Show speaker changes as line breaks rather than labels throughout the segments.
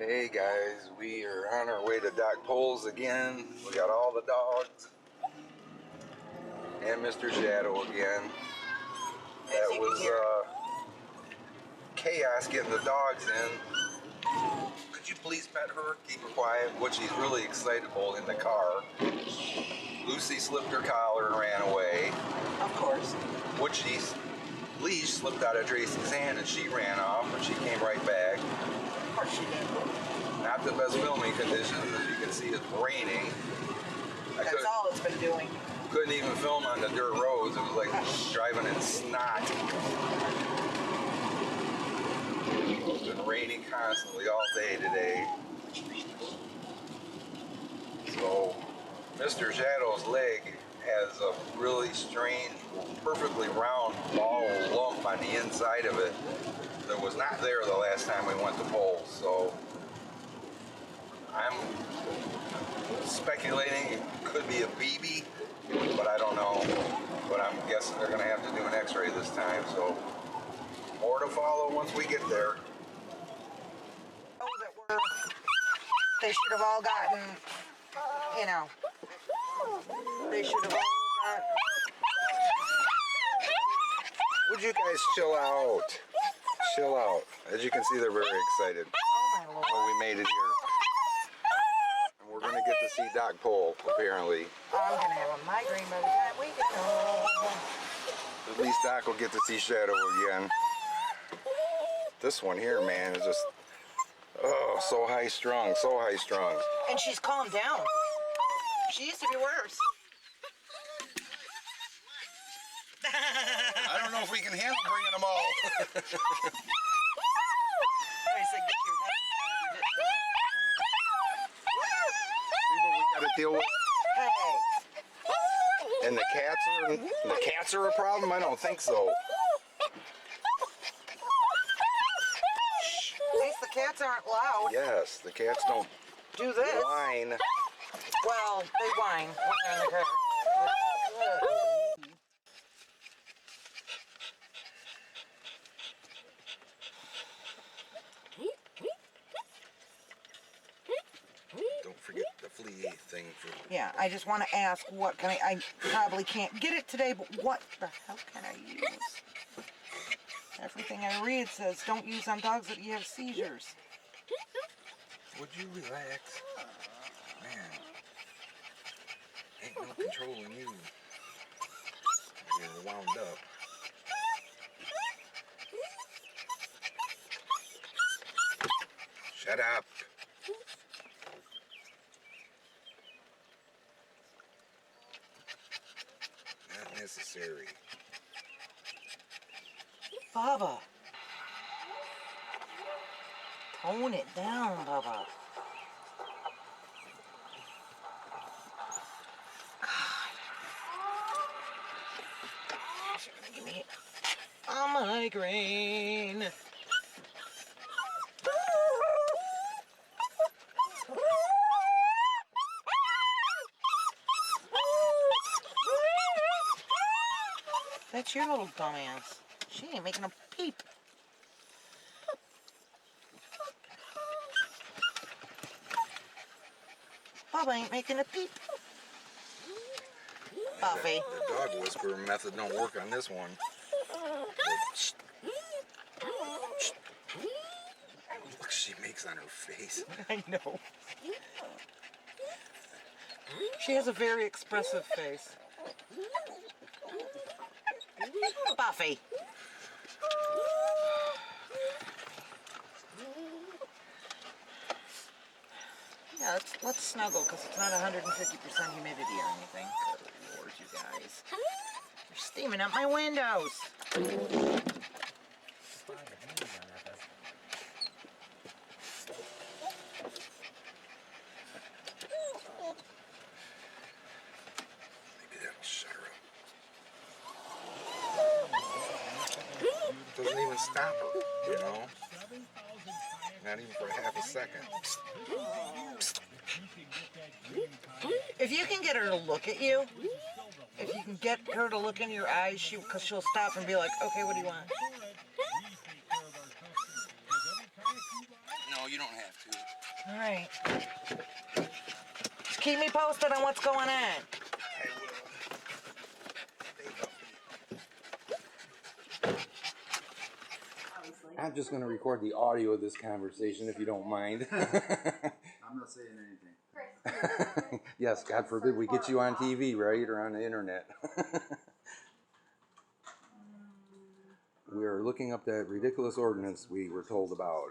Hey guys, we are on our way to Doc Pol's again. We got all the dogs and Mr. Shadow again. That was chaos getting the dogs in. Could you please pet her? Keep her quiet. What she's really excitable in the car. Lucy slipped her collar and ran away.
Of course.
Woochie's leash slipped out of Tracy's hand and she ran off, and she came right back.
Of course she did.
Not the best filming conditions, as you can see it's raining.
That's all it's been doing.
Couldn't even film on the dirt roads. It was like driving in snot. It's been raining constantly all day today. So Mr. Shadow's leg has a really strange, perfectly round ball lump on the inside of it that was not there the last time we went to Pol. So I'm speculating it could be a BB, but I don't know. But I'm guessing they're going to have to do an x-ray this time. So more to follow once we get there.
Oh, that were, they should have all gotten, you know, they should have all got.
Would you guys chill out? Chill out. As you can see, they're very excited.
Oh my Lord.
Oh, we made it here. And we're going to get to see Doc Pol, apparently.
I'm going to have a migraine by the time we get home.
At least Doc will get to see Shadow again. This one here, man, is just, oh, so high-strung, so high-strung.
And she's calmed down. She used to be worse.
I don't know if we can handle bringing them all.
I said, get your head inside.
See what we got to deal with?
Hey.
And the cats are a problem? I don't think so.
At least the cats aren't loud.
Yes, the cats don't
Do this.
whine.
Well, they whine when they're in the car.
Don't forget the flea thing for.
Yeah, I just want to ask, what can I probably can't get it today, but what the hell can I use? Everything I read says don't use on dogs that you have seizures.
Would you relax? Man, ain't no controlling you. You're wound up. Shut up. Not necessary.
Bubba. Tone it down, Bubba. God. You're gonna give me a migraine. That's your little dumbass. She ain't making a peep. Bubba ain't making a peep. Buffy.
The dog whisperer method don't work on this one. Look, she makes on her face.
I know. She has a very expressive face. Buffy. Yeah, let's snuggle because it's not 150% humidity or anything. Good Lord, you guys. You're steaming up my windows.
Maybe that'll shut her up. Doesn't even stop her, you know? Not even for half a second.
If you can get her to look at you, if you can get her to look in your eyes, because she'll stop and be like, okay, what do you want?
No, No, you don't have to.
All right. Just keep me posted on what's going on.
I will. Hey, Buffy. I'm just going to record the audio of this conversation if you don't mind.
I'm not saying anything.
Yes, God forbid we get you on TV, right? Or on the internet. We are looking up that ridiculous ordinance we were told about.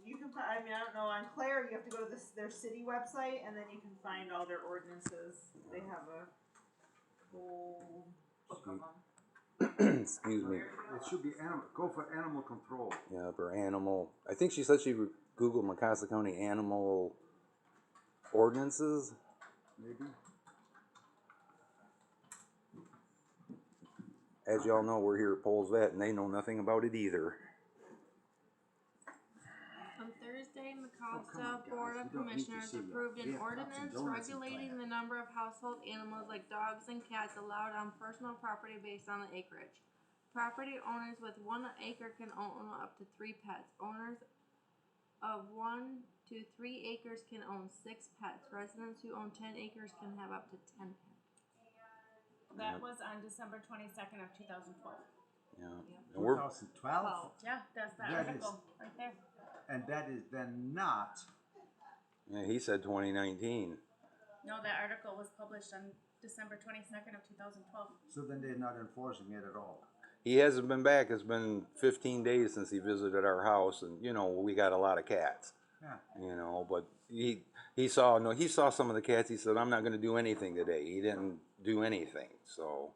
You can find, I mean, I don't know, on Claire, you have to go to their city website, and then you can find all their ordinances. They have a whole book of them.
Excuse me.
It should be animal. Go for animal control.
Yeah, for animal. I think she said she Googled Macasa County animal ordinances.
Maybe.
As y'all know, we're here at Pol's Vet, and they know nothing about it either.
On Thursday, Macasa Board of Commissioners approved an ordinance regulating the number of household animals like dogs and cats allowed on personal property based on the acreage. Property owners with 1 acre can own up to 3 pets. Owners of 1 to 3 acres can own 6 pets. Residents who own 10 acres can have up to 10 pets.
That was on December 22nd of 2012.
Yeah. And we're
2012?
Yeah, that's that
That
article right there.
And that is then not.
Yeah, he said 2019.
No, that article was published on December 22nd of 2012.
So then they're not enforcing it at all.
He hasn't been back. It's been 15 days since he visited our house, and you know we got a lot of cats.
Yeah.
You know, but he saw some of the cats. He said, "I'm not going to do anything today." He didn't do anything, so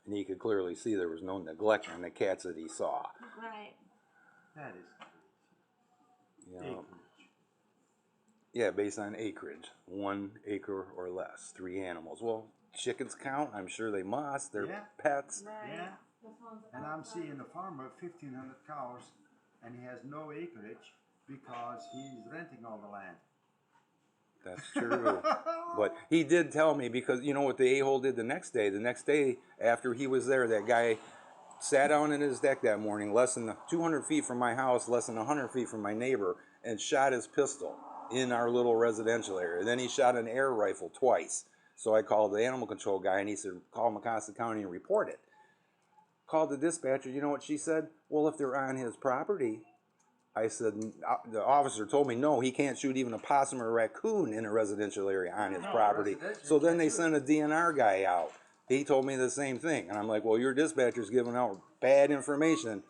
and he could clearly see there was no neglect on the cats that he saw.
Right.
That is
You know?
acreage.
Yeah, based on acreage, 1 acre or less, 3 animals. Well, chickens count. I'm sure they must. They're
Yeah.
pets.
Right.
Yeah. And I'm seeing a farmer, 1,500 cows, and he has no acreage because he's renting all the land.
That's true. But he did tell me, because you know what the a-hole did the next day? The next day after he was there, that guy sat down in his deck that morning, less than 200 feet from my house, less than 100 feet from my neighbor, and shot his pistol in our little residential area. Then he shot an air rifle twice. So I called the animal control guy, and he said, call Macasa County and report it. Called the dispatcher. You know what she said? Well, if they're on his property. I said, the officer told me, no, he can't shoot even a possum or a raccoon in a residential area on his property. So then they sent a DNR guy out. He told me the same thing. And I'm like, well, your dispatcher's giving out bad information.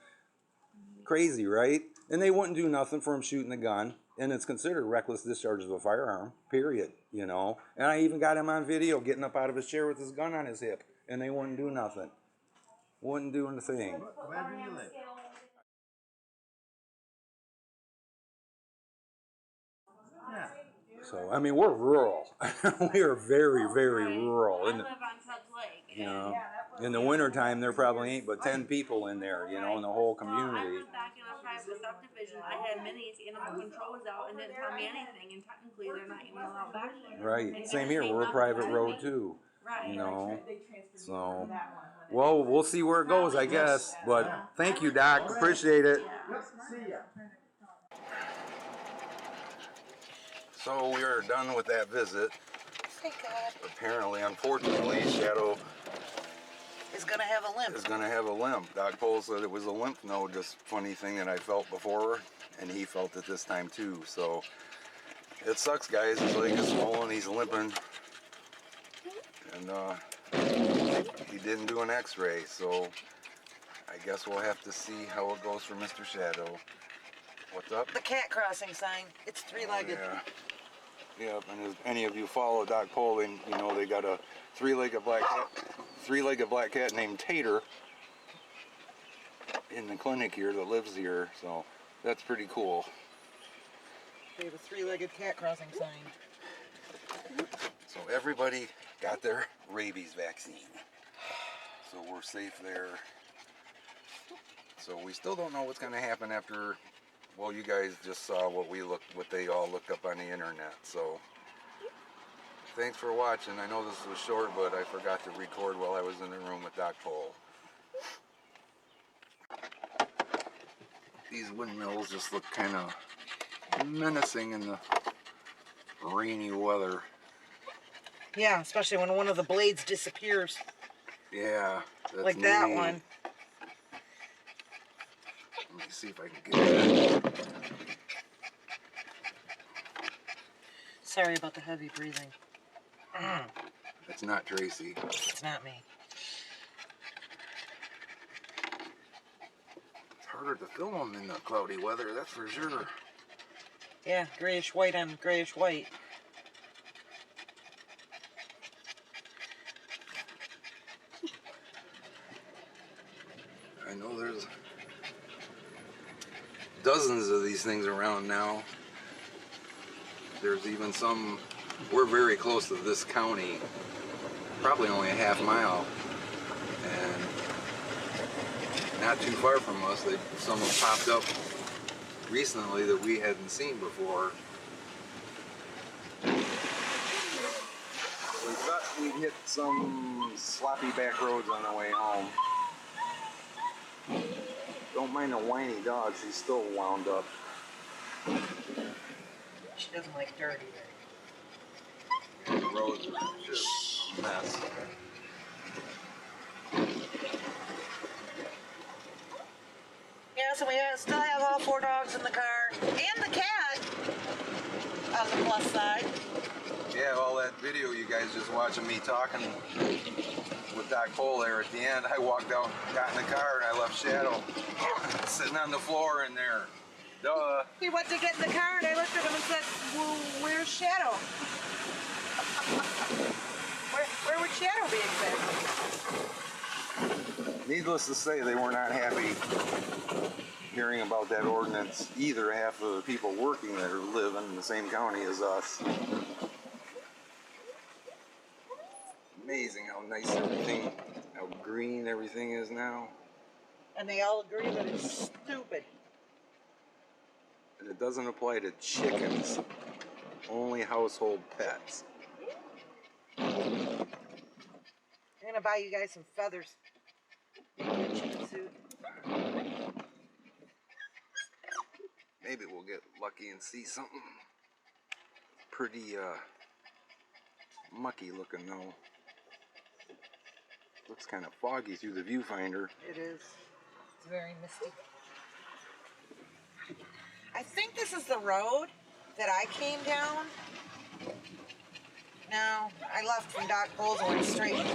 Crazy, right? And they wouldn't do nothing for him shooting the gun. And it's considered reckless discharge of a firearm, period, you know. And I even got him on video getting up out of his chair with his gun on his hip. And they wouldn't do nothing. Wouldn't do anything.
Where do you live? Yeah.
So, I mean, we're rural. We are very, very rural.
I
And,
live on Tubbs Lake.
you know, in the wintertime, there probably ain't but 10 people in there, you know, in the whole
Well, I
community.
lived back in a private subdivision. I had minis, animal control was out and didn't tell me anything, and technically they're not even allowed back there.
Right.
And
Same
they
here.
say
We're a
nothing
private
to
road,
me.
too.
Right.
You know, so,
That one.
well, we'll see where it goes, I guess. But thank you, Doc. Appreciate it.
Yep, see ya.
So we are done with that visit.
Thank God.
Apparently, unfortunately, Shadow
Is gonna have a limp.
is going to have a limp. Doc Pol said it was a lymph node, just funny thing that I felt before, and he felt it this time too. So it sucks, guys. His leg is swollen, he's limping, and he didn't do an x-ray, so I guess we'll have to see how it goes for Mr. Shadow. What's up?
The cat crossing sign. It's 3-legged.
Yeah. Yep, and if any of you follow Doc Pol, then you know they got a three-legged black cat named Tater in the clinic here that lives here, so that's pretty cool.
They have a 3-legged cat crossing sign.
So everybody got their rabies vaccine, so we're safe there. So we still don't know what's going to happen after. Well, you guys just saw what they all looked up on the internet. So thanks for watching. I know this was short, but I forgot to record while I was in the room with Doc Pol. These windmills just look kind of menacing in the rainy weather.
Yeah, especially when one of the blades disappears.
Yeah, that's
like that
neat.
one.
Let me see if I can get that.
Sorry about the heavy breathing.
It's not Tracy.
It's not me.
It's harder to film them in the cloudy weather, that's for sure.
Yeah, grayish white on grayish white.
I know there's dozens of these things around now. There's even some, we're very close to this county, probably only a half mile, and not too far from us, some have popped up recently that we hadn't seen before. We thought we'd hit some sloppy back roads on the way home. Don't mind a whiny dog, she's still wound up.
She doesn't like dirt
The roads are just a mess.
Yeah, so we still have all 4 dogs in the car. And the cat on the plus side.
Yeah, all that video you guys just watching me talking with Doc Pol there at the end, I walked out, got in the car, and I left Shadow sitting on the floor in there. Duh.
He went to get in the car and I looked at him and said, well, where's Shadow? where would Shadow be exactly?
Needless to say, they were not happy hearing about that ordinance. Either half of the people working there live in the same county as us. Amazing how nice everything, how green everything is now.
And they all agree that it's stupid.
And it doesn't apply to chickens, only household pets.
I'm gonna buy you guys some feathers. Make you a cheap suit.
Maybe we'll get lucky and see something pretty mucky looking though. Looks kind of foggy through the viewfinder.
It is. It's very misty. I think this is the road that I came down. No, I left from Doc Pol's and went straight.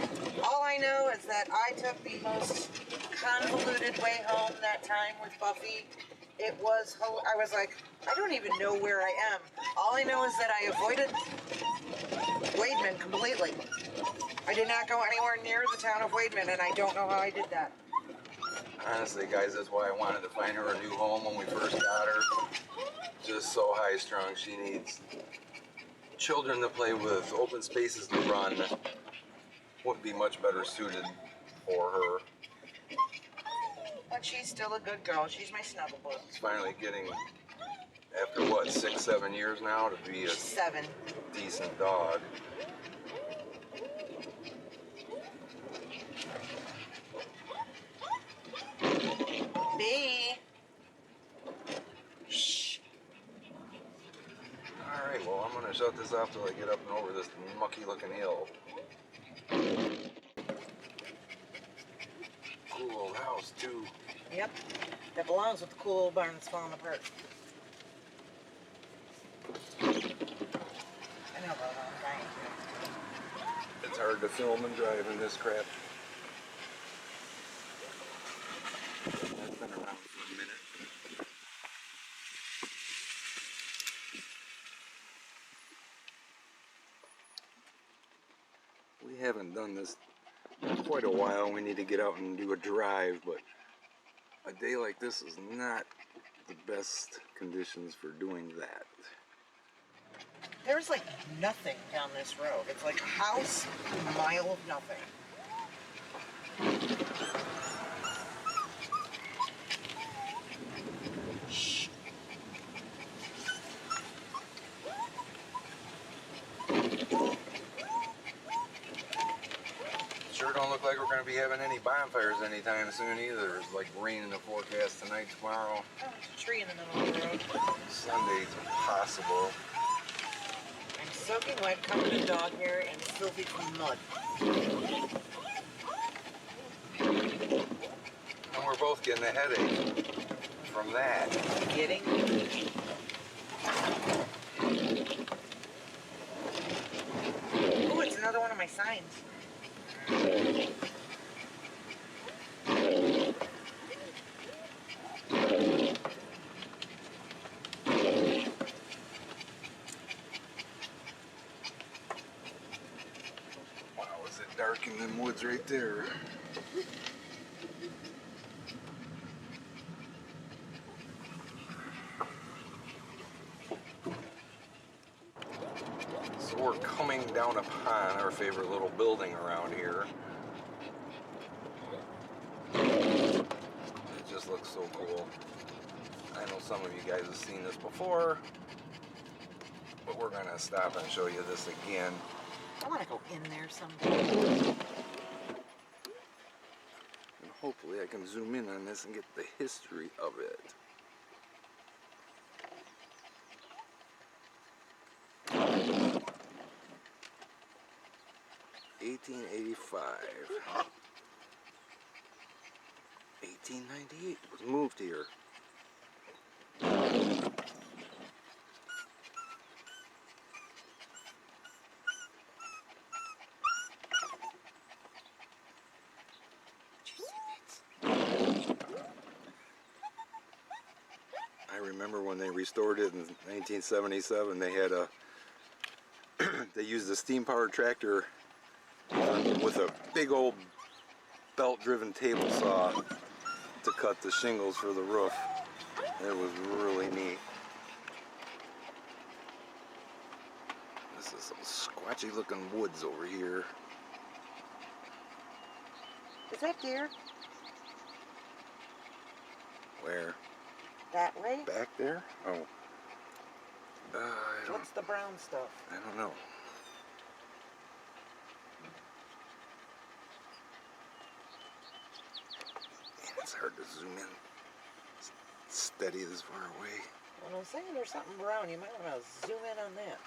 All I know is that I took the most convoluted way home that time with Buffy. It was, I was like, I don't even know where I am. All I know is that I avoided Wademan completely. I did not go anywhere near the town of Wademan, and I don't know how I did that.
Honestly, guys, that's why I wanted to find her a new home when we first got her. Just so high-strung, she needs children to play with, open spaces to run. Would be much better suited for her.
But she's still a good girl. She's my snugglebutt.
She's finally getting, after what, 6-7 years now, to be a
7.
decent dog.
B. Shh.
Alright, well, I'm going to shut this off till I get up and over this mucky-looking hill. Cool old house, too.
Yep. That belongs with the cool old barn that's falling apart. I know about that. I'm dying.
It's hard to film and drive in this crap. That's been around for a minute. We haven't done this in quite a while. We need to get out and do a drive, but a day like this is not the best conditions for doing that.
There's like nothing down this road. It's like a house, a mile of nothing. Shh.
Sure don't look like we're going to be having any bonfires anytime soon either. It's like rain in the forecast tonight, tomorrow.
Oh, there's a tree in the middle of the road.
Sunday's possible.
I'm soaking wet, covered in dog hair, and filthy from mud.
And we're both getting a headache from that.
Getting? Oh, it's another one of my signs.
Wow, is it dark in them woods right there? So we're coming down upon our favorite little building around here. It just looks so cool. I know some of you guys have seen this before, but we're gonna stop and show you this again.
I want to go in there someday.
And hopefully I can zoom in on this and get the history of it. $1885. 1898 was moved here. I remember when they restored it in 1977, they had a they used a steam-powered tractor with a big old belt-driven table saw to cut the shingles for the roof. It was really neat. This is some squatchy looking woods over here.
Is that deer?
Where?
That way?
Back there? Oh.
What's the brown stuff?
I don't know. Man, it's hard to zoom in steady this far away.
Well, I'm saying there's something brown. You might want to zoom in on that.